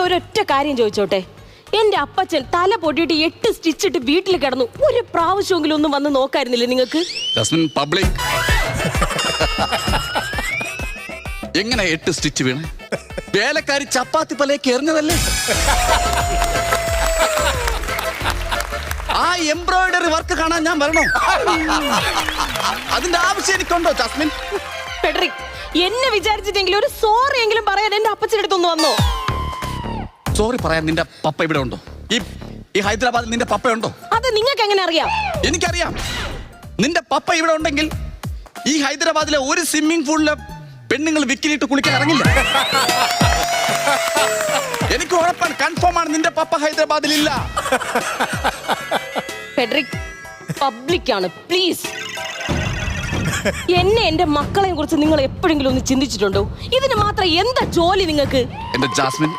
ഒരൊറ്റ കാര്യം ചോദിച്ചോട്ടെ, എന്റെ അപ്പച്ചൻ തല പൊട്ടിയിട്ട് 8 സ്റ്റിച്ചിട്ട് വീട്ടിൽ കിടന്നു. ഒരു പ്രാവശ്യമെങ്കിലും ഒന്നും വന്ന് നോക്കായിരുന്നില്ലേ നിങ്ങൾക്ക്? പബ്ലിക് എങ്ങനെ 8 സ്റ്റിച്ച് വീണ്? വേലക്കാരി ചപ്പാത്തി പലേക്ക് എറിഞ്ഞതല്ലേ? ആ എംബ്രോയിഡറി വർക്ക് കാണാൻ ഞാൻ വരണോ? അതിന്റെ ആവശ്യം എനിക്കുണ്ടോ ജാസ്മിൻ? ഫെഡറിക്, എന്നെ വിചാരിച്ചിട്ടെങ്കിലും ഒരു സോറി എങ്കിലും പറയാൻ എന്റെ അപ്പച്ചന്റെ അടുത്തൊന്ന് വന്നോ? സോറി പറയാൻ നിന്റെ പപ്പ ഇവിടെ ഉണ്ടോ? ഈ ഹൈദരാബാദിൽ നിന്റെ പപ്പ ഉണ്ടോ? അത് നിങ്ങൾക്ക് എങ്ങനെ അറിയാം? എനിക്കറിയാം. നിന്റെ പപ്പ ഇവിടെ ഉണ്ടെങ്കിൽ ഈ ഹൈദരാബാദിലെ ഒരു സ്വിമ്മിംഗ് പൂളിലെ പെണ്ണുങ്ങൾ വിക്കിലിട്ട് കുളിക്കാൻ ഇറങ്ങില്ല. എനിക്ക് ഉറപ്പാണ്, കൺഫേം ആണ്, നിന്റെ പപ്പ ഹൈദരാബാദിൽ ഇല്ല. ഫെഡറിക്, പബ്ലിക് ആണ്, പ്ലീസ്. എന്നെ എന്റെ മക്കളെയും കുറിച്ച് നിങ്ങൾ എപ്പോഴെങ്കിലും ഒന്ന് ചിന്തിച്ചിട്ടുണ്ടോ? ഇതിന് മാത്രം എന്താ ജോലി നിങ്ങൾക്ക്? എന്റെ ജാസ്മിൻ,